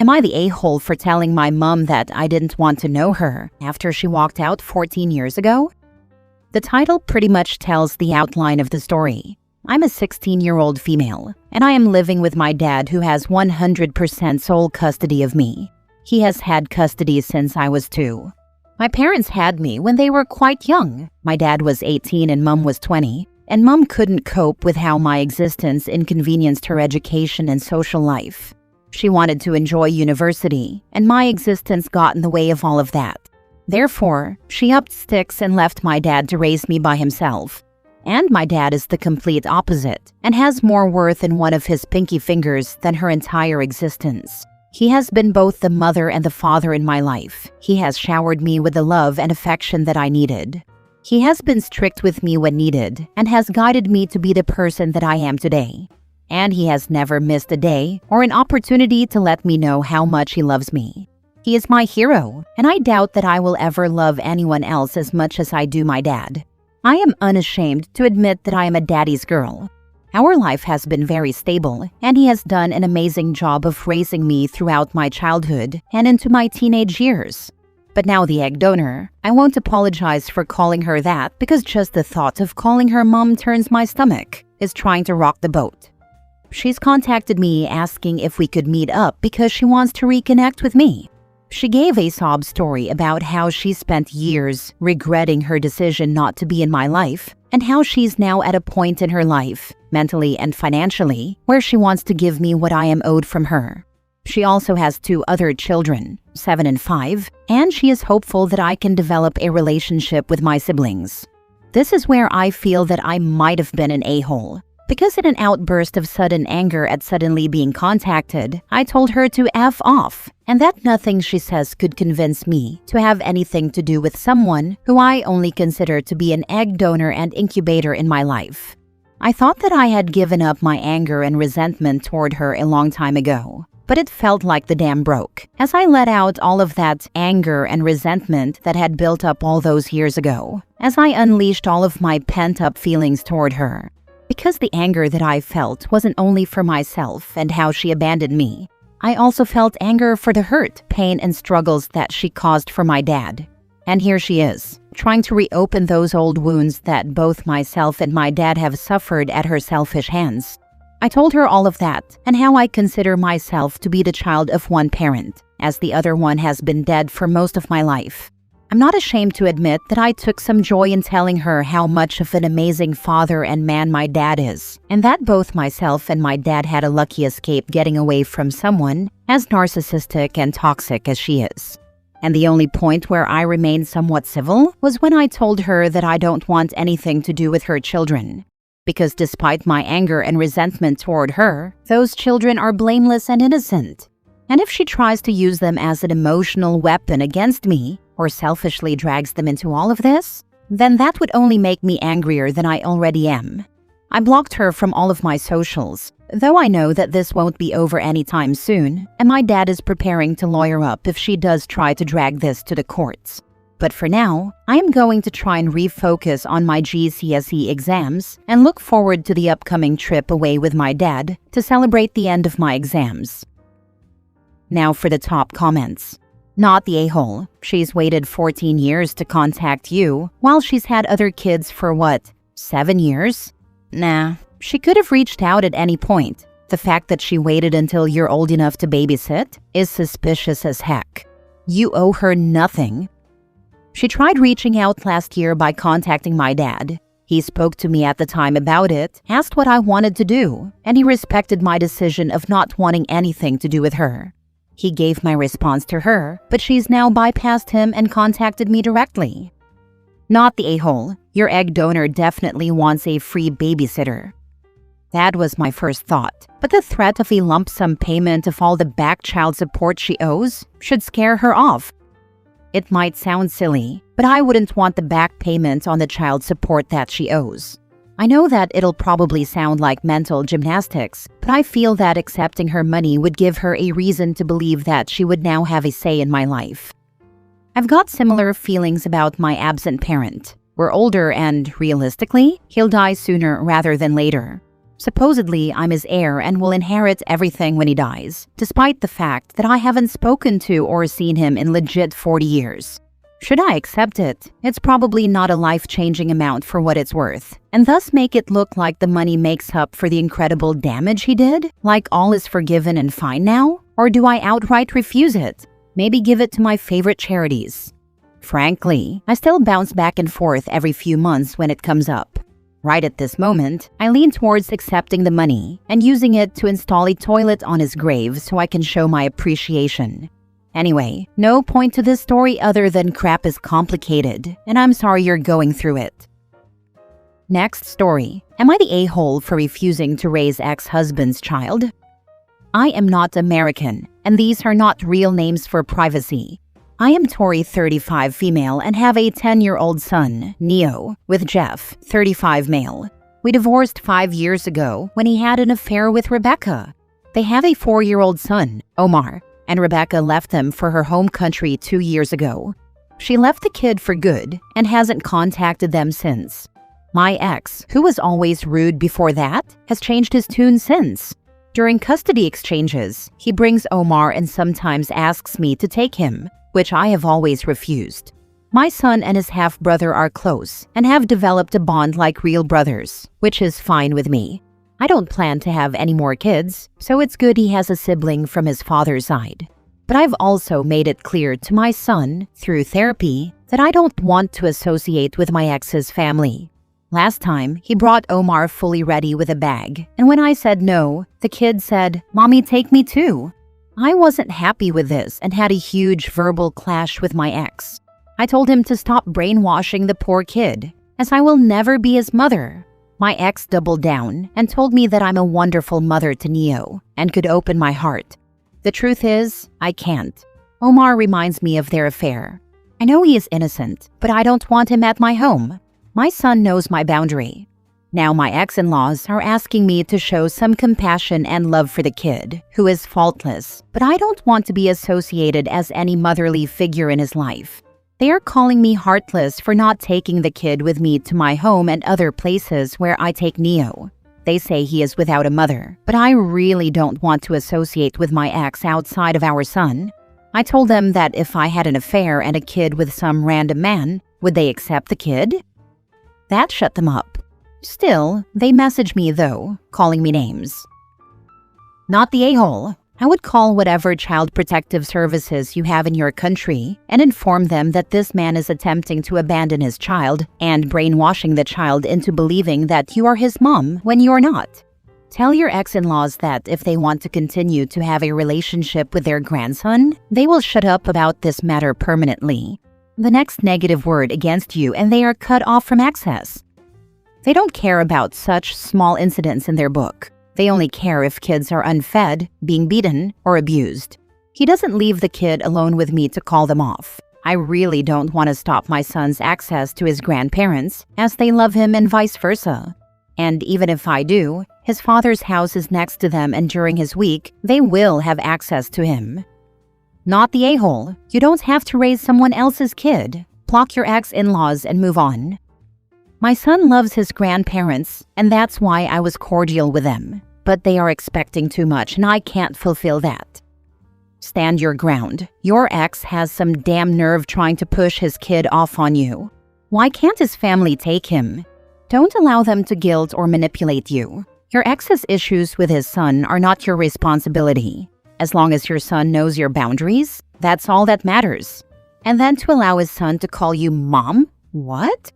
Am I the a-hole for telling my mom that I didn't want to know her after she walked out 14 years ago? The title pretty much tells the outline of the story. I'm a 16-year-old female, and I am living with my dad who has 100% sole custody of me. He has had custody since I was 2. My parents had me when they were quite young. My dad was 18 and mom was 20, and mom couldn't cope with how my existence inconvenienced her education and social life. She wanted to enjoy university, and my existence got in the way of all of that. Therefore, she upped sticks and left my dad to raise me by himself. And my dad is the complete opposite, and has more worth in one of his pinky fingers than her entire existence. He has been both the mother and the father in my life. He has showered me with the love and affection that I needed. He has been strict with me when needed, and has guided me to be the person that I am today. And he has never missed a day or an opportunity to let me know how much he loves me. He is my hero, and I doubt that I will ever love anyone else as much as I do my dad. I am unashamed to admit that I am a daddy's girl. Our life has been very stable, and he has done an amazing job of raising me throughout my childhood and into my teenage years. But now the egg donor, I won't apologize for calling her that because just the thought of calling her mom turns my stomach, is trying to rock the boat. She's contacted me asking if we could meet up because she wants to reconnect with me. She gave a sob story about how she spent years regretting her decision not to be in my life and how she's now at a point in her life, mentally and financially, where she wants to give me what I am owed from her. She also has 2 other children, 7 and 5, and she is hopeful that I can develop a relationship with my siblings. This is where I feel that I might have been an a-hole. Because in an outburst of sudden anger at suddenly being contacted, I told her to F off, and that nothing she says could convince me to have anything to do with someone who I only consider to be an egg donor and incubator in my life. I thought that I had given up my anger and resentment toward her a long time ago, but it felt like the dam broke as I let out all of that anger and resentment that had built up all those years ago, as I unleashed all of my pent-up feelings toward her. Because the anger that I felt wasn't only for myself and how she abandoned me. I also felt anger for the hurt, pain, and struggles that she caused for my dad. And here she is, trying to reopen those old wounds that both myself and my dad have suffered at her selfish hands. I told her all of that and how I consider myself to be the child of one parent, as the other one has been dead for most of my life. I'm not ashamed to admit that I took some joy in telling her how much of an amazing father and man my dad is, and that both myself and my dad had a lucky escape getting away from someone as narcissistic and toxic as she is. And the only point where I remained somewhat civil was when I told her that I don't want anything to do with her children. Because despite my anger and resentment toward her, those children are blameless and innocent. And if she tries to use them as an emotional weapon against me, or selfishly drags them into all of this, then that would only make me angrier than I already am. I blocked her from all of my socials, though I know that this won't be over anytime soon, and my dad is preparing to lawyer up if she does try to drag this to the courts. But for now, I am going to try and refocus on my GCSE exams and look forward to the upcoming trip away with my dad to celebrate the end of my exams. Now for the top comments. Not the a-hole. She's waited 14 years to contact you, while she's had other kids for what, 7 years? Nah, she could have reached out at any point. The fact that she waited until you're old enough to babysit is suspicious as heck. You owe her nothing. She tried reaching out last year by contacting my dad. He spoke to me at the time about it, asked what I wanted to do, and he respected my decision of not wanting anything to do with her. He gave my response to her, but she's now bypassed him and contacted me directly. Not the a-hole. Your egg donor definitely wants a free babysitter. That was my first thought, but the threat of a lump sum payment of all the back child support she owes should scare her off. It might sound silly, but I wouldn't want the back payment on the child support that she owes. I know that it'll probably sound like mental gymnastics, but I feel that accepting her money would give her a reason to believe that she would now have a say in my life. I've got similar feelings about my absent parent. We're older and, realistically, he'll die sooner rather than later. Supposedly, I'm his heir and will inherit everything when he dies, despite the fact that I haven't spoken to or seen him in legit 40 years. Should I accept it, it's probably not a life-changing amount for what it's worth, and thus make it look like the money makes up for the incredible damage he did? Like all is forgiven and fine now? Or do I outright refuse it? Maybe give it to my favorite charities. Frankly, I still bounce back and forth every few months when it comes up. Right at this moment, I lean towards accepting the money and using it to install a toilet on his grave so I can show my appreciation. Anyway, no point to this story other than crap is complicated, and I'm sorry you're going through it. Next story. Am I the a-hole for refusing to raise ex-husband's child? I am not American, and these are not real names for privacy. I am Tori, 35 female, and have a 10-year-old son, Neo, with Jeff, 35 male. We divorced 5 years ago when he had an affair with Rebecca. They have a 4-year-old son, Omar, and Rebecca left them for her home country 2 years ago. She left the kid for good and hasn't contacted them since. My ex, who was always rude before that, has changed his tune since. During custody exchanges, he brings Omar and sometimes asks me to take him, which I have always refused. My son and his half-brother are close and have developed a bond like real brothers, which is fine with me. I don't plan to have any more kids, so it's good he has a sibling from his father's side. But I've also made it clear to my son, through therapy, that I don't want to associate with my ex's family. Last time, he brought Omar fully ready with a bag, and when I said no, the kid said, "Mommy, take me too." I wasn't happy with this and had a huge verbal clash with my ex. I told him to stop brainwashing the poor kid, as I will never be his mother. My ex doubled down and told me that I'm a wonderful mother to Neo and could open my heart. The truth is, I can't. Omar reminds me of their affair. I know he is innocent, but I don't want him at my home. My son knows my boundary. Now my ex-in-laws are asking me to show some compassion and love for the kid, who is faultless, but I don't want to be associated as any motherly figure in his life. They are calling me heartless for not taking the kid with me to my home and other places where I take Neo. They say he is without a mother, but I really don't want to associate with my ex outside of our son. I told them that if I had an affair and a kid with some random man, would they accept the kid? That shut them up. Still, they message me though, calling me names. Not the a-hole. I would call whatever child protective services you have in your country and inform them that this man is attempting to abandon his child and brainwashing the child into believing that you are his mom when you are not. Tell your ex-in-laws that if they want to continue to have a relationship with their grandson, they will shut up about this matter permanently. The next negative word against you and they are cut off from access. They don't care about such small incidents in their book. They only care if kids are unfed, being beaten, or abused. He doesn't leave the kid alone with me to call them off. I really don't want to stop my son's access to his grandparents, as they love him and vice versa. And even if I do, his father's house is next to them and during his week, they will have access to him. Not the a-hole. You don't have to raise someone else's kid. Block your ex-in-laws and move on. My son loves his grandparents, and that's why I was cordial with them. But they are expecting too much, and I can't fulfill that. Stand your ground. Your ex has some damn nerve trying to push his kid off on you. Why can't his family take him? Don't allow them to guilt or manipulate you. Your ex's issues with his son are not your responsibility. As long as your son knows your boundaries, that's all that matters. And then to allow his son to call you mom? What?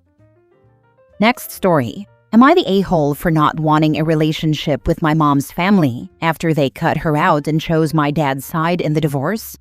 Next story. Am I the a-hole for not wanting a relationship with my mom's family after they cut her out and chose my dad's side in the divorce?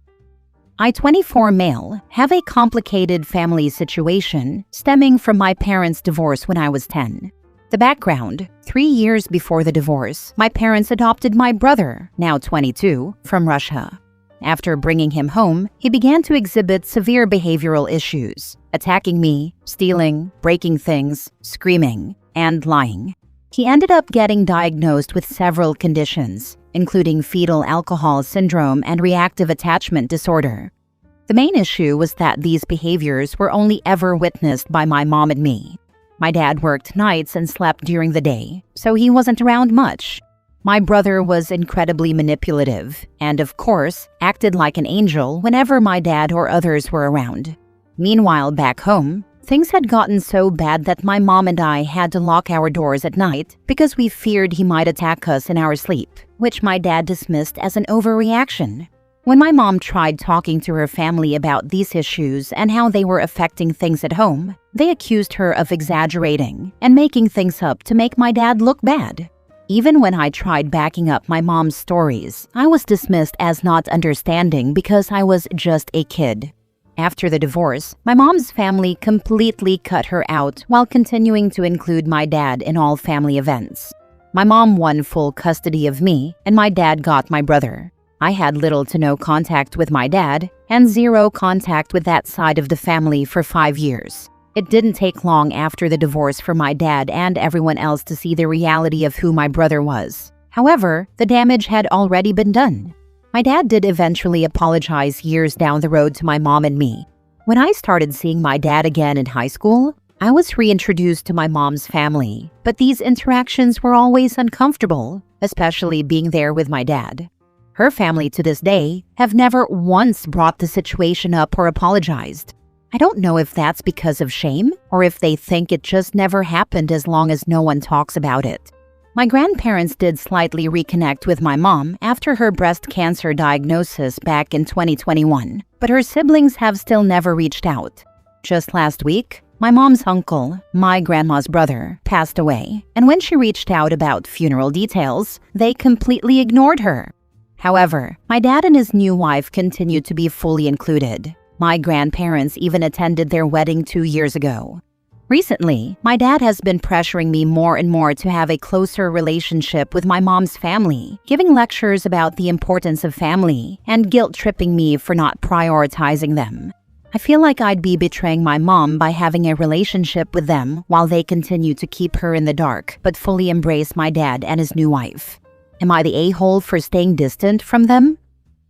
I, 24 male, have a complicated family situation stemming from my parents' divorce when I was 10. The background: 3 years before the divorce, my parents adopted my brother, now 22, from Russia. After bringing him home, he began to exhibit severe behavioral issues, attacking me, stealing, breaking things, screaming, and lying. He ended up getting diagnosed with several conditions, including fetal alcohol syndrome and reactive attachment disorder. The main issue was that these behaviors were only ever witnessed by my mom and me. My dad worked nights and slept during the day, so he wasn't around much. My brother was incredibly manipulative and, of course, acted like an angel whenever my dad or others were around. Meanwhile, back home, things had gotten so bad that my mom and I had to lock our doors at night because we feared he might attack us in our sleep, which my dad dismissed as an overreaction. When my mom tried talking to her family about these issues and how they were affecting things at home, they accused her of exaggerating and making things up to make my dad look bad. Even when I tried backing up my mom's stories, I was dismissed as not understanding because I was just a kid. After the divorce, my mom's family completely cut her out while continuing to include my dad in all family events. My mom won full custody of me, and my dad got my brother. I had little to no contact with my dad and zero contact with that side of the family for 5 years. It didn't take long after the divorce for my dad and everyone else to see the reality of who my brother was. However, the damage had already been done. My dad did eventually apologize years down the road to my mom and me. When I started seeing my dad again in high school, I was reintroduced to my mom's family, but these interactions were always uncomfortable, especially being there with my dad. Her family to this day have never once brought the situation up or apologized. I don't know if that's because of shame or if they think it just never happened as long as no one talks about it. My grandparents did slightly reconnect with my mom after her breast cancer diagnosis back in 2021, but her siblings have still never reached out. Just last week, my mom's uncle, my grandma's brother, passed away, and when she reached out about funeral details, they completely ignored her. However, my dad and his new wife continued to be fully included. My grandparents even attended their wedding 2 years ago. Recently, my dad has been pressuring me more and more to have a closer relationship with my mom's family, giving lectures about the importance of family and guilt-tripping me for not prioritizing them. I feel like I'd be betraying my mom by having a relationship with them while they continue to keep her in the dark but fully embrace my dad and his new wife. Am I the a-hole for staying distant from them?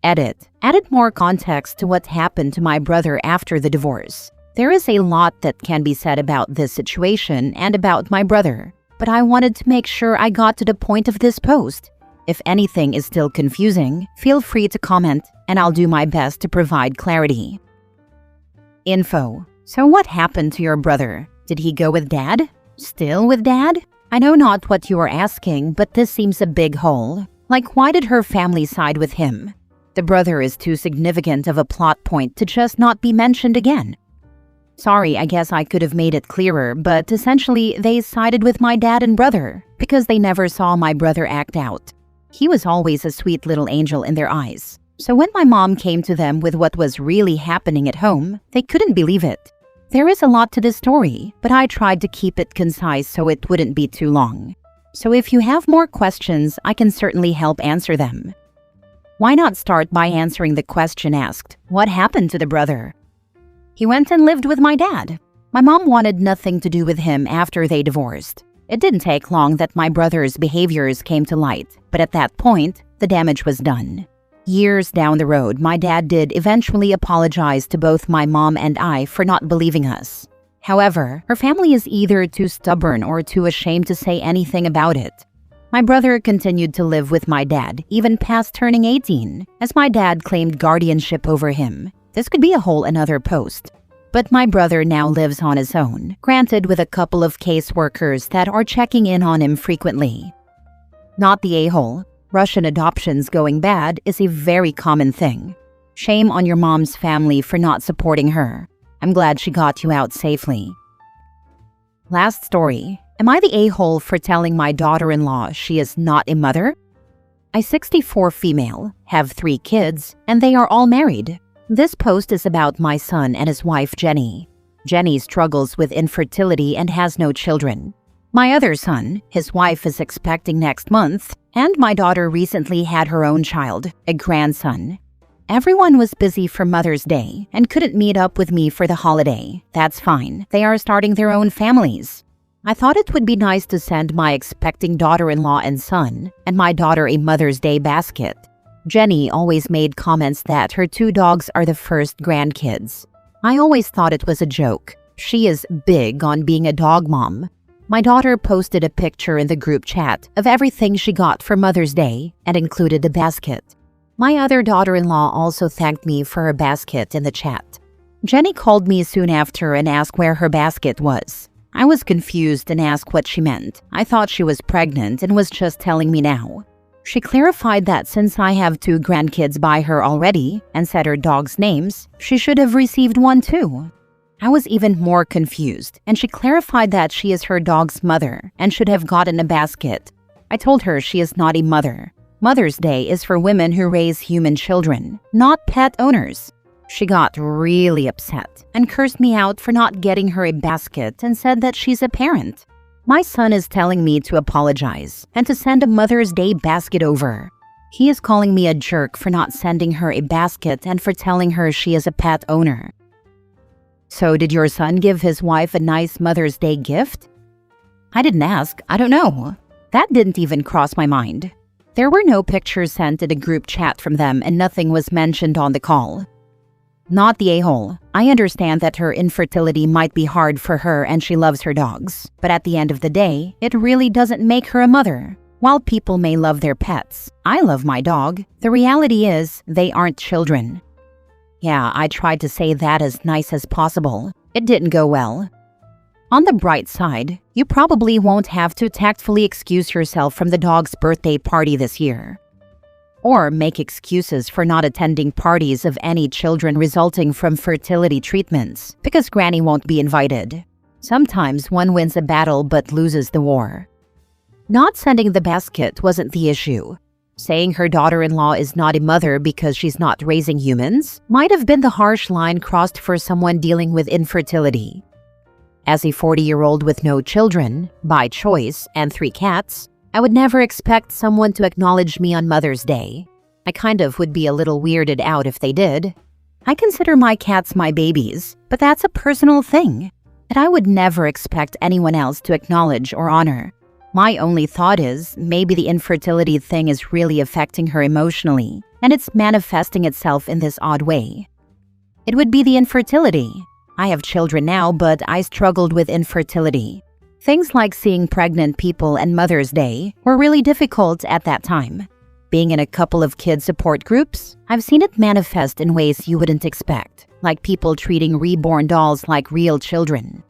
Edit. Added more context to what happened to my brother after the divorce. There is a lot that can be said about this situation and about my brother, but I wanted to make sure I got to the point of this post. If anything is still confusing, feel free to comment and I'll do my best to provide clarity. Info. So what happened to your brother? Did he go with dad? Still with dad? I know not what you are asking, but this seems a big hole. Like, why did her family side with him? The brother is too significant of a plot point to just not be mentioned again. Sorry, I guess I could have made it clearer, but essentially they sided with my dad and brother because they never saw my brother act out. He was always a sweet little angel in their eyes. So when my mom came to them with what was really happening at home, they couldn't believe it. There is a lot to this story, but I tried to keep it concise so it wouldn't be too long. So if you have more questions, I can certainly help answer them. Why not start by answering the question asked, what happened to the brother? He went and lived with my dad. My mom wanted nothing to do with him after they divorced. It didn't take long that my brother's behaviors came to light, but at that point, the damage was done. Years down the road, my dad did eventually apologize to both my mom and I for not believing us. However, her family is either too stubborn or too ashamed to say anything about it. My brother continued to live with my dad, even past turning 18, as my dad claimed guardianship over him. This could be a whole another post. But my brother now lives on his own, granted with a couple of caseworkers that are checking in on him frequently. Not the a-hole. Russian adoptions going bad is a very common thing. Shame on your mom's family for not supporting her. I'm glad she got you out safely. Last story. Am I the a-hole for telling my daughter-in-law she is not a mother? I'm 64 female, have 3 kids, and they are all married. This post is about my son and his wife Jenny. Jenny struggles with infertility and has no children. My other son, his wife is expecting next month, and my daughter recently had her own child, a grandson. Everyone was busy for Mother's Day and couldn't meet up with me for the holiday. That's fine. They are starting their own families. I thought it would be nice to send my expecting daughter-in-law and son and my daughter a Mother's Day basket. Jenny always made comments that her 2 dogs are the first grandkids. I always thought it was a joke. She is big on being a dog mom. My daughter posted a picture in the group chat of everything she got for Mother's Day and included a basket. My other daughter-in-law also thanked me for her basket in the chat. Jenny called me soon after and asked where her basket was. I was confused and asked what she meant. I thought she was pregnant and was just telling me now. She clarified that since I have 2 grandkids by her already and said her dogs' names, she should have received one too. I was even more confused, and she clarified that she is her dog's mother and should have gotten a basket. I told her she is not a mother. Mother's Day is for women who raise human children, not pet owners. She got really upset and cursed me out for not getting her a basket and said that she's a parent. My son is telling me to apologize and to send a Mother's Day basket over. He is calling me a jerk for not sending her a basket and for telling her she is a pet owner. So did your son give his wife a nice Mother's Day gift? I didn't ask. I don't know. That didn't even cross my mind. There were no pictures sent in a group chat from them and nothing was mentioned on the call. Not the a-hole. I understand that her infertility might be hard for her and she loves her dogs. But at the end of the day, it really doesn't make her a mother. While people may love their pets, I love my dog. The reality is, they aren't children. Yeah, I tried to say that as nice as possible. It didn't go well. On the bright side, you probably won't have to tactfully excuse yourself from the dog's birthday party this year. Or make excuses for not attending parties of any children resulting from fertility treatments, because Granny won't be invited. Sometimes one wins a battle but loses the war. Not sending the basket wasn't the issue. Saying her daughter-in-law is not a mother because she's not raising humans might have been the harsh line crossed for someone dealing with infertility. As a 40-year-old with no children, by choice, and 3 cats, I would never expect someone to acknowledge me on Mother's Day. I kind of would be a little weirded out if they did. I consider my cats my babies, but that's a personal thing that I would never expect anyone else to acknowledge or honor. My only thought is, maybe the infertility thing is really affecting her emotionally, and it's manifesting itself in this odd way. It would be the infertility. I have children now, but I struggled with infertility. Things like seeing pregnant people and Mother's Day were really difficult at that time. Being in a couple of kid support groups, I've seen it manifest in ways you wouldn't expect, like people treating reborn dolls like real children.